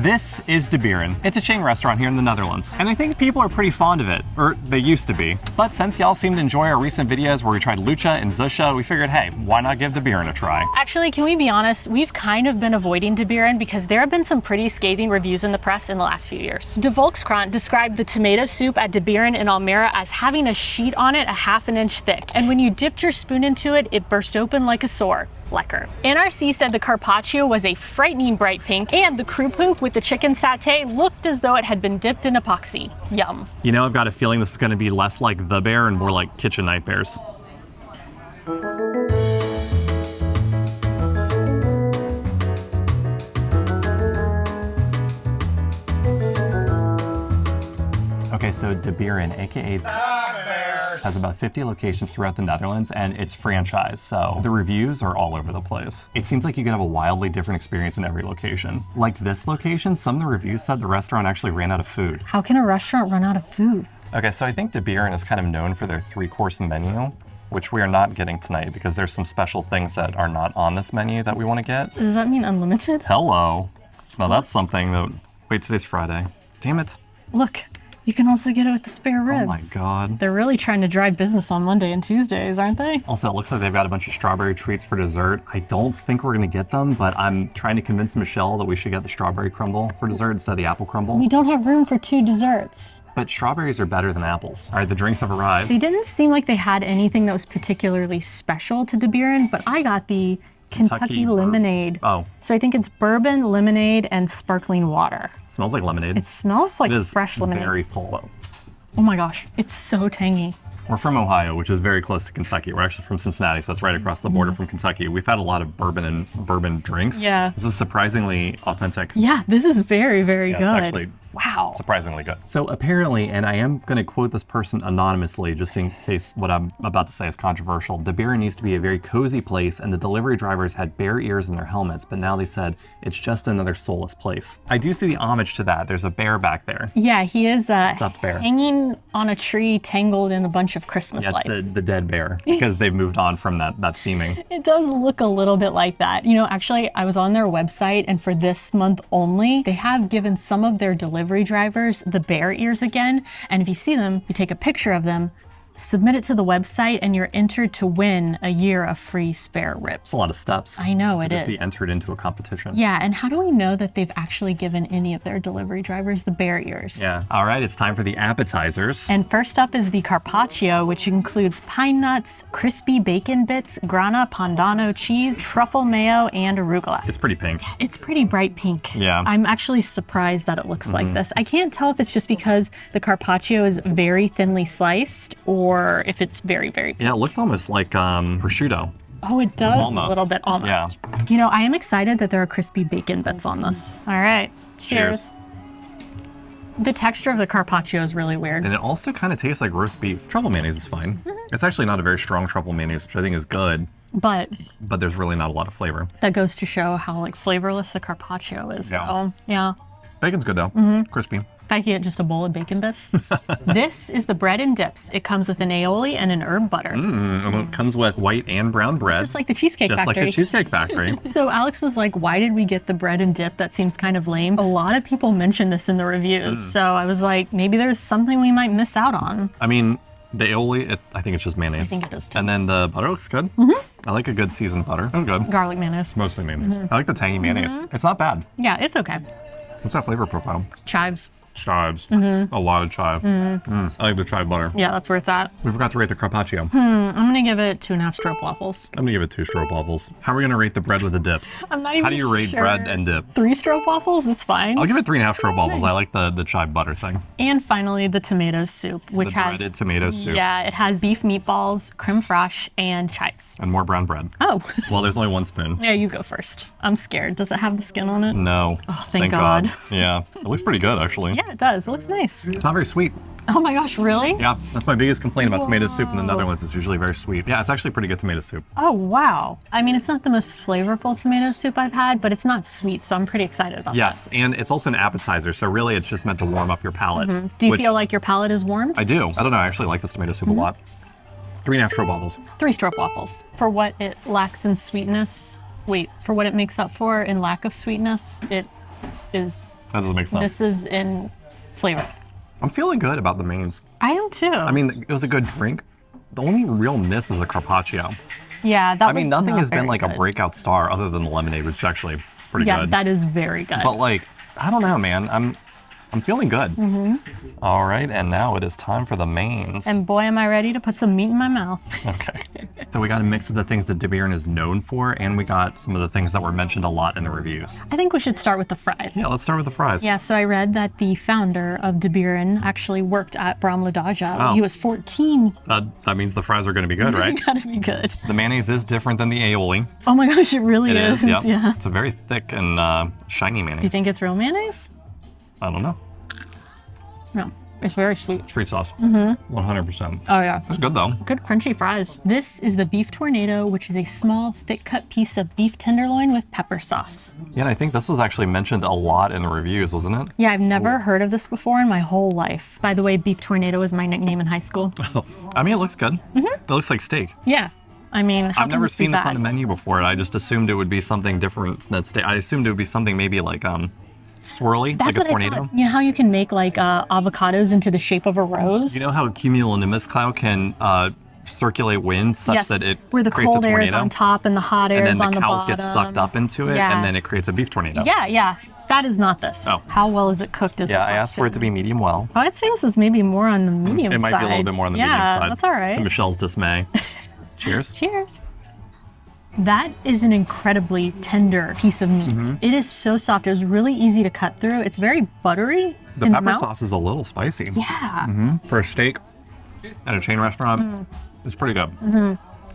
This is De Beren. It's a chain restaurant here in the Netherlands, and I think people are pretty fond of it, or they used to be. But since y'all seem to enjoy our recent videos where we tried lucha and zusha, we figured, hey, why not give De Beren a try? Actually, can we be honest? We've kind of been avoiding De Beren because there have been some pretty scathing reviews in the press in the last few years. De Volkskrant described the tomato soup at De Beren in Almere as having a sheet on it 1/2 inch thick, and when you dipped your spoon into it, it burst open like a sore. Lekker. NRC said the Carpaccio was a frightening bright pink, and the crumble with the chicken satay looked as though it had been dipped in epoxy. Yum. You know, I've got a feeling this is going to be less like The Bear and more like Kitchen Nightmares. Okay, so De Beren, aka has about 50 locations throughout the Netherlands, and it's franchised, so the reviews are all over the place. It seems like you could have a wildly different experience in every location. Like this location, some of the reviews said the restaurant actually ran out of food. How can a restaurant run out of food? Okay, so I think De Beren is kind of known for their 3-course menu, which we are not getting tonight because there's some special things that are not on this menu that we want to get. Does that mean unlimited? Hello. Now that's something that, wait, today's Friday. Damn it. Look. You can also get it with the spare ribs. Oh my God. They're really trying to drive business on Monday and Tuesdays, aren't they? Also, it looks like they've got a bunch of strawberry treats for dessert. I don't think we're gonna get them, but I'm trying to convince Michelle that we should get the strawberry crumble for dessert instead of the apple crumble. We don't have room for 2 desserts. But strawberries are better than apples. All right, the drinks have arrived. They didn't seem like they had anything that was particularly special to De Beren, but I got the Kentucky lemonade. Oh. So I think it's bourbon, lemonade, and sparkling water. It smells like lemonade. It smells like fresh lemonade. It is very full. Oh my gosh, it's so tangy. We're from Ohio, which is very close to Kentucky. We're actually from Cincinnati, so it's right across the border from Kentucky. We've had a lot of bourbon drinks. Yeah. This is surprisingly authentic. Yeah, this is very, very good. It's actually wow. Surprisingly good. So apparently, and I am going to quote this person anonymously, just in case what I'm about to say is controversial, De Beren used to be a very cozy place, and the delivery drivers had bear ears in their helmets, but now they said it's just another soulless place. I do see the homage to that. There's a bear back there. Yeah, he is stuffed bear hanging on a tree, tangled in a bunch of Christmas lights. The dead bear, because they've moved on from that theming. It does look a little bit like that. You know, actually, I was on their website, and for this month only, they have given some of their delivery drivers the bear ears again. And if you see them, you take a picture of them, submit it to the website, and you're entered to win a year of free spare ribs. It's a lot of steps. I know, it is. Just be entered into a competition. Yeah, and how do we know that they've actually given any of their delivery drivers the bear ears? Yeah. All right, it's time for the appetizers. And first up is the Carpaccio, which includes pine nuts, crispy bacon bits, grana padano cheese, truffle mayo, and arugula. It's pretty pink. It's pretty bright pink. Yeah. I'm actually surprised that it looks like this. I can't tell if it's just because the Carpaccio is very thinly sliced or if it's very, very pink. Yeah, it looks almost like prosciutto. Oh, it does Almost. a little bit, almost. Yeah. You know, I am excited that there are crispy bacon bits on this. All right, cheers. The texture of the Carpaccio is really weird. And it also kind of tastes like roast beef. Truffle mayonnaise is fine. It's actually not a very strong truffle mayonnaise, which I think is good. But there's really not a lot of flavor. That goes to show how like flavorless the Carpaccio is. Yeah. Though. Yeah. Bacon's good though, crispy. If I could get just a bowl of bacon bits. This is the bread and dips. It comes with an aioli and an herb butter. And it comes with white and brown bread. Just like the Cheesecake Factory. Just like the Cheesecake Factory. So Alex was like, why did we get the bread and dip? That seems kind of lame. A lot of people mentioned this in the reviews. So I was like, maybe there's something we might miss out on. I mean, the aioli, I think it's just mayonnaise. I think it is too. And then the butter looks good. I like a good seasoned butter. It's good. Garlic mayonnaise. Mostly mayonnaise. I like the tangy mayonnaise. It's not bad. Yeah, it's okay. What's that flavor profile? Chives. Chives. A lot of chive. I like the chive butter. Yeah, that's where it's at. We forgot to rate the Carpaccio. I'm gonna give it 2.5 stroopwafels. I'm gonna give it 2 stroopwafels. How are we gonna rate the bread with the dips? I'm not even sure. How do you rate bread and dip? 3 stroopwafels, it's fine. I'll give it 3.5 stroopwafels. Nice. I like the chive butter thing. And finally, the tomato soup, which The has breaded tomato soup. Yeah, it has beef meatballs, creme fraiche, and chives. And more brown bread. Oh. Well, there's only 1 spoon. Yeah, you go first. I'm scared. Does it have the skin on it? No. Oh, thank God. Yeah. It looks pretty good, actually. Yeah, it does. It looks nice. It's not very sweet. Oh my gosh, really? Yeah, that's my biggest complaint about tomato soup in the Netherlands. It's usually very sweet. Yeah, it's actually pretty good tomato soup. Oh, wow. I mean, it's not the most flavorful tomato soup I've had, but it's not sweet, so I'm pretty excited about Yes, and it's also an appetizer, so really it's just meant to warm up your palate. Do you feel like your palate is warmed? I do. I don't know, I actually like this tomato soup a lot. 3.5 stroopwafels. 3 stroopwafels. For what it lacks in sweetness, for what it makes up for in lack of sweetness, it That doesn't make sense. misses in flavor. I'm feeling good about the mains. I am too. I mean, it was a good drink. The only real miss is the Carpaccio. Yeah, that I mean, was nothing not has been very like a good. breakout star other than the lemonade, which actually is pretty Yeah, good. that is very good. But like, I don't know, man. I'm feeling good. All right, and now it is time for the mains. And boy, am I ready to put some meat in my mouth. Okay. So we got a mix of the things that De Beren is known for, and we got some of the things that were mentioned a lot in the reviews. I think we should start with the fries. Yeah, let's start with the fries. Yeah, so I read that the founder of De Beren actually worked at Bromladaja when Oh. he was 14. That means the fries are going to be good, right? Gotta be good. The mayonnaise is different than the aioli. Oh my gosh, it really It is. is, yeah. Yeah. It's a very thick and shiny mayonnaise. Do you think it's real mayonnaise? I don't know. No, it's very sweet. Street sauce. 100%. Oh yeah. It's good though. Good crunchy fries. This is the beef tornado, which is a small, thick-cut piece of beef tenderloin with pepper sauce. Yeah, and I think this was actually mentioned a lot in the reviews, wasn't it? Yeah, I've never heard of this before in my whole life. By the way, beef tornado was my nickname in high school. I mean, it looks good. It looks like steak. Yeah. I mean, how I've can never this be seen this bad? on the menu before. I just assumed it would be something different than steak. I assumed it would be something maybe like swirly, That's like a what I tornado. thought. You know how you can make like avocados into the shape of a rose? You know how cumulonimbus cloud can circulate wind such Yes, that it where the creates cold a air tornado? is on top and the hot air and then is on the the cows bottom. get sucked up into it, Yeah. and then it creates a beef tornado. Yeah. That is not this. Oh. How well is it cooked is Yeah, the I asked for it to be medium well. question. I'd say this is maybe more on the medium It side. might be a little bit more on the medium Yeah, side. that's all right. To Michelle's dismay. Cheers. Cheers. That is an incredibly tender piece of meat. Mm-hmm. It is so soft. It was really easy to cut through. It's very buttery The in the pepper mouth. sauce is a little spicy. Yeah, For a steak at a chain restaurant, it's pretty good.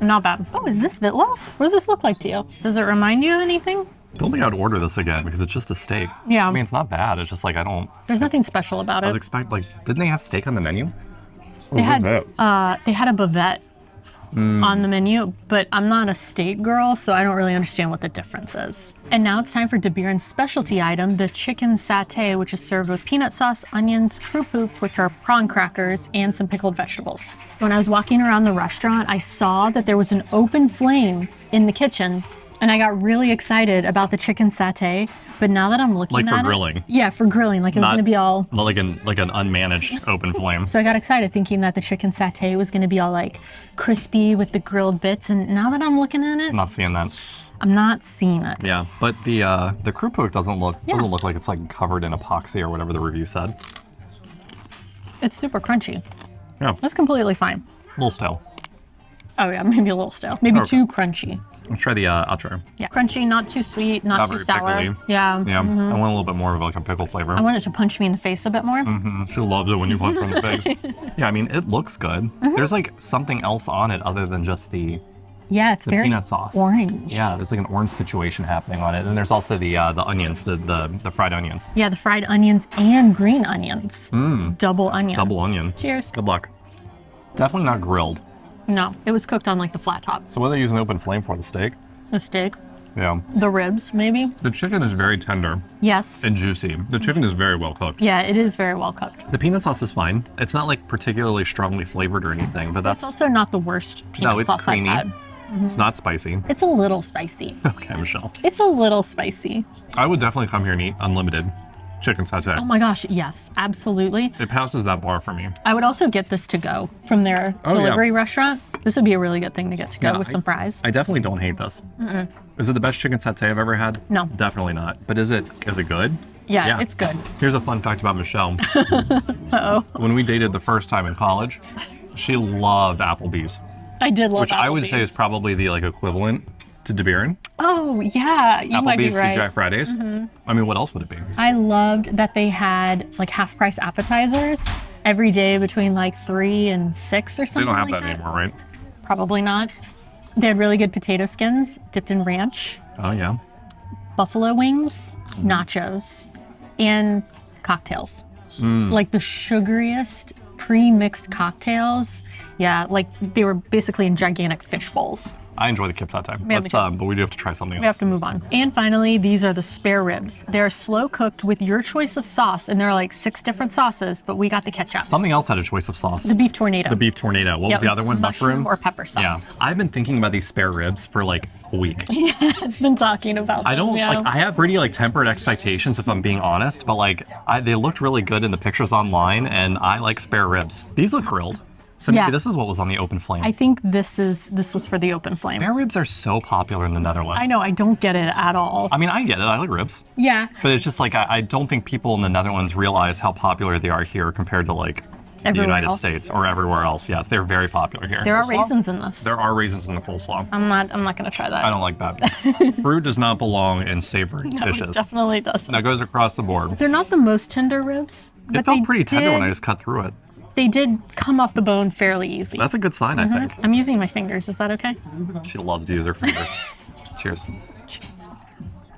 not bad. Oh, is this vitloaf? What does this look like to you? Does it remind you of anything? Don't think I would order this again because it's just a steak. Yeah. I mean, it's not bad. It's just like There's nothing special about I was it. expecting, didn't they have steak on the menu? They had a bavette on the menu, but I'm not a steak girl, so I don't really understand what the difference is. And now it's time for De Beren's specialty item, the chicken satay, which is served with peanut sauce, onions, croup, which are prawn crackers, and some pickled vegetables. When I was walking around the restaurant, I saw that there was an open flame in the kitchen, and I got really excited about the chicken satay. But now that I'm looking Like at for it, grilling? yeah, for grilling, like it was Not- gonna be all. Like an unmanaged open flame. So I got excited thinking that the chicken satay was gonna be all like crispy with the grilled bits, and now that I'm looking at it, I'm not seeing that. I'm not seeing it. Yeah, but the croup doesn't look like it's like covered in epoxy or whatever the review said. It's super crunchy. Yeah, That's completely fine. a little stale. Oh yeah, maybe a little stale. Maybe Okay. too crunchy. Let's try the outro. Yeah, crunchy, not too sweet, not too very sour. pickly. Yeah. Yeah, I want a little bit more of like a pickle flavor. I want it to punch me in the face a bit more. She loves it when you punch her in the face. Yeah, I mean, it looks good. There's like something else on it other than just the Yeah, it's very peanut sauce. orange. Yeah, there's like an orange situation happening on it. And there's also the onions, the fried onions. Yeah, the fried onions and green onions. Double onion. Double onion. Cheers. Good luck. Definitely not grilled. No, it was cooked on like the flat top. So what do they use an open flame for? The steak? The steak, Yeah. the ribs, maybe. The chicken is very tender Yes. and juicy. The chicken is very well cooked. Yeah, it is very well cooked. The peanut sauce is fine. It's not like particularly strongly flavored or anything, but It's that's also not the worst peanut no, it's sauce creamy. I've had. It's not spicy. It's a little spicy. Okay, Michelle. It's a little spicy. I would definitely come here and eat unlimited chicken satay. Oh my gosh, yes, absolutely. It passes that bar for me. I would also get this to go from their Oh, yeah. delivery restaurant. This would be a really good thing to get to go Yeah, with some fries. I definitely don't hate this. Is it the best chicken satay I've ever had? No. Definitely not. But is it good? Yeah, it's good. Here's a fun fact about Michelle. Uh-oh. When we dated the first time in college, she loved Applebee's, I did love which I would say Applebee's. is probably the like equivalent to De Beren. Oh, yeah, you might be Applebee's right. TGI Fridays. I mean, what else would it be? I loved that they had like half price appetizers every day between like 3 and 6 or They something don't have like that anymore, right? Probably not. They had really good potato skins dipped in ranch, Oh yeah. buffalo wings, nachos, and cocktails. Mm. Like the sugariest pre-mixed cocktails. Yeah, like they were basically in gigantic fish bowls. I enjoy the kip satay. Yeah, Let's, but we do have to try something We have else. to move on. And finally, these are the spare ribs. They're slow cooked with your choice of sauce, and there are like 6 different sauces, but we got the ketchup. Something else had a choice of sauce. The beef tornado. The beef tornado. What was the other one? Mushroom or pepper sauce. Yeah. I've been thinking about these spare ribs for like a week. It's been talking about I don't them, like. I have pretty like tempered expectations if I'm being honest, but like they looked really good in the pictures online, and I like spare ribs. These look grilled. So maybe this is what was on the open flame. I think this was for the open flame. Spare ribs are so popular in the Netherlands. I know, I don't get it at all. I mean, I get it. I like ribs. Yeah. But it's just like I don't think people in the Netherlands realize how popular they are here compared to like the Everywhere United else. States or everywhere else. Yes, they're very popular here. There are Coleslaw? raisins in this. There are raisins in the coleslaw. I'm not gonna try that. I don't like that. Fruit does not belong in savory dishes. It definitely doesn't. That goes across the board. They're not the most tender ribs. It felt pretty tender when I just cut through it. They did come off the bone fairly easy. That's a good sign, I think. I'm using my fingers. Is that okay? She loves to use her fingers. Cheers.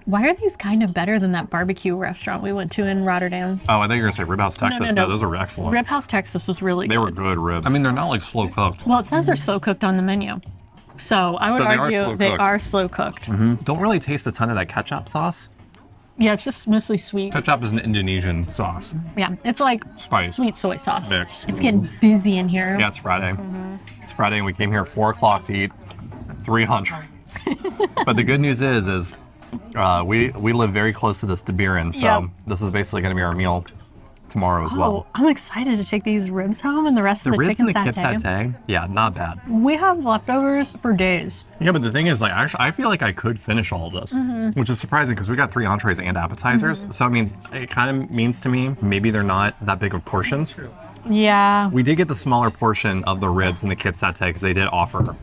Why are these kind of better than that barbecue restaurant we went to in Rotterdam? Oh, I thought you were gonna say Rib House, Texas. No. Those are excellent. Rib House, Texas was really They good. were good ribs. I mean, they're not like slow cooked. Well, it says they're slow cooked on the menu. So I would So they are argue slow they cooked. are slow cooked. Don't really taste a ton of that ketchup sauce. Yeah, it's just mostly sweet. Ketchup is an Indonesian sauce. Yeah, it's like Spice. sweet soy sauce. Mix. It's getting busy in here. Yeah, it's Friday. It's Friday, and we came here at 4 o'clock to eat 300. But the good news is we live very close to this De Beren, so Yep. this is basically going to be our meal tomorrow as Oh, well. I'm excited to take these ribs home and the rest The of the ribs chicken and the kip satay. satay, yeah, not bad. We have leftovers for days. Yeah, but the thing is, like, actually, I feel like I could finish all of this, which is surprising because we got 3 entrees and appetizers. So, I mean, it kind of means to me maybe they're not that big of portions. Yeah. We did get the smaller portion of the ribs and the kip satay because they did offer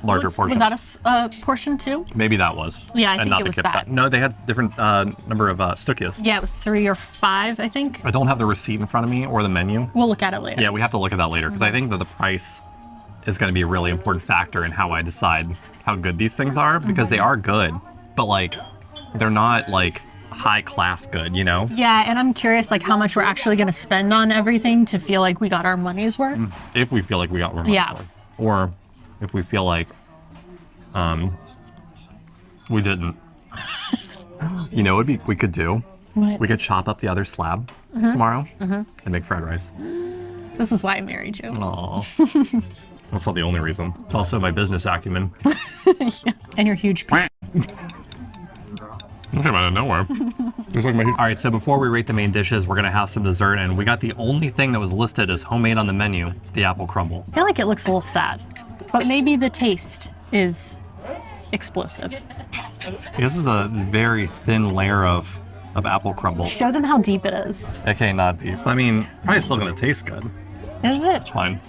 larger portions. Was that a portion too? Maybe that was. Yeah, I and think not it the was kip that. satay. No, they had different number of stukjes. Yeah, it was 3 or 5, I think. I don't have the receipt in front of me or the menu. We'll look at it later. Yeah, we have to look at that later because I think that the price is going to be a really important factor in how I decide how good these things are because they are good, but like they're not like high class good, you know? Yeah, and I'm curious like how much we're actually going to spend on everything to feel like we got our money's worth. If we feel like we got more money Yeah. for it. Or if we feel like we didn't. You know what we could do? What? We could chop up the other slab tomorrow and make fried rice. This is why I married you. Aww. That's not the only reason. It's also my business acumen. And your huge Came out of nowhere. Just like my... All right, so before we rate the main dishes, we're gonna have some dessert, and we got the only thing that was listed as homemade on the menu, the apple crumble. I feel like it looks a little sad, but maybe the taste is explosive. This is a very thin layer of apple crumble. Show them how deep it is. Okay, not deep. I mean, probably still gonna taste good. Is it? It's fine.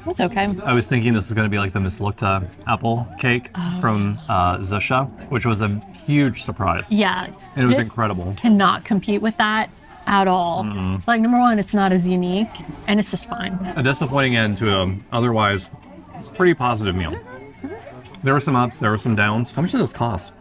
It's okay. I was thinking this is gonna be like the mislukta apple cake from Zusha, which was a huge surprise. Yeah. And it was this incredible. Cannot compete with that at all. Like number one, it's not as unique, and it's just fine. A disappointing end to an otherwise pretty positive meal. There were some ups, there were some downs. How much did this cost?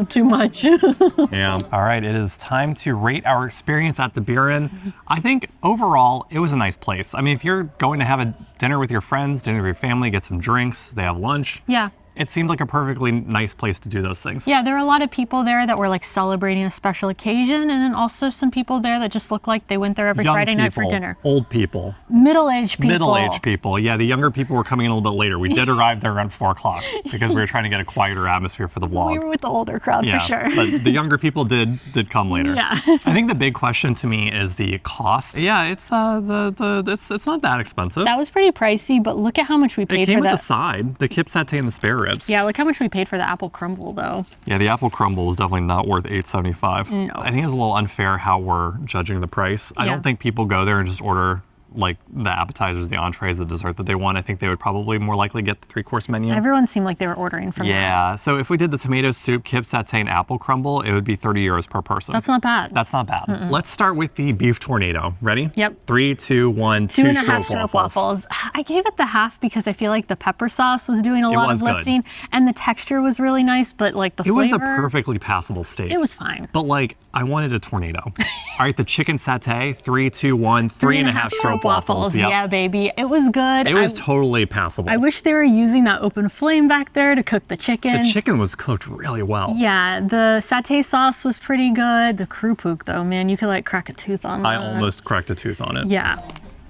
Too much. Yeah. All right, it is time to rate our experience at De Beren. I think overall, it was a nice place. I mean, if you're going to have a dinner with your friends, dinner with your family, get some drinks, they have lunch. Yeah. It seemed like a perfectly nice place to do those things. Yeah, there were a lot of people there that were like celebrating a special occasion, and then also some people there that just looked like they went there every Young Friday night for people, dinner. Old people, Middle-aged people. middle-aged people. Yeah, the younger people were coming in a little bit later. We did arrive there around 4 o'clock because we were trying to get a quieter atmosphere for the vlog. We were with the older crowd Yeah, for sure. but the younger people did come later. Yeah. I think the big question to me is the cost. Yeah, it's it's not that expensive. That was pretty pricey, but look at how much we It paid came for with that. the side, the kip satay and the spare ribs. Yeah, look how much we paid for the apple crumble though. Yeah, the apple crumble is definitely not worth $8.75. No. I think it's a little unfair how we're judging the price. I Yeah. don't think people go there and just order like the appetizers, the entrees, the dessert that they want. I think they would probably more likely get the 3-course menu. Everyone seemed like they were ordering from that. Yeah, so if we did the tomato soup, kip satay, and apple crumble, it would be 30 euros per person. That's not bad. That's not bad. Let's start with the beef tornado. Ready? Yep. 3, 2, 1, 2 2.5 stroke stroke waffles. waffles. I gave it the half because I feel like the pepper sauce was doing a lot was of good. lifting, and the texture was really nice, but like the It was flavor, a perfectly passable steak. it was fine. But like, I wanted a tornado. All right, the chicken satay, 3, 2, 1, 3.5 stroke strobe waffles. Yep. Yeah, baby. It was good. It was totally passable. I wish they were using that open flame back there to cook the chicken. The chicken was cooked really well. Yeah, the satay sauce was pretty good. The crumble though, man, you could like crack a tooth on that. I almost cracked a tooth on it. Yeah.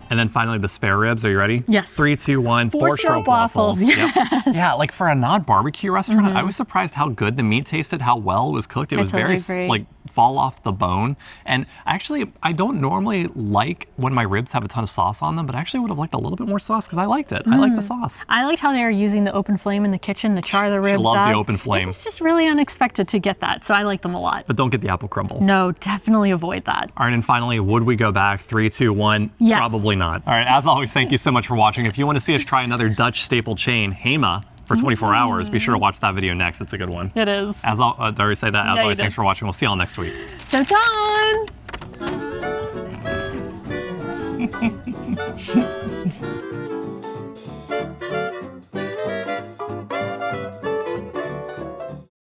And then finally the spare ribs. Are you ready? Yes. 3, 2, 1. 4 strobe waffles. Yep. Yeah, like for a non-barbecue restaurant, I was surprised how good the meat tasted, how well it was cooked. It was totally very agree. like fall off the bone. And actually, I don't normally like when my ribs have a ton of sauce on them, but I actually would have liked a little bit more sauce because I liked it. I like the sauce. I liked how they were using the open flame in the kitchen to char the ribs loves up. the open flame. It was just really unexpected to get that, so I like them a lot. But don't get the apple crumble. No, definitely avoid that. All right, and finally, would we go back? 3, 2, 1. Yes. Probably not. All right, as always, thank you so much for watching. If you want to see us try another Dutch staple chain, Hema, for 24 hours, be sure to watch that video next. It's a good one. It is. As did I already say that? As Yeah, always, you thanks did. for watching. We'll see y'all next week. So done.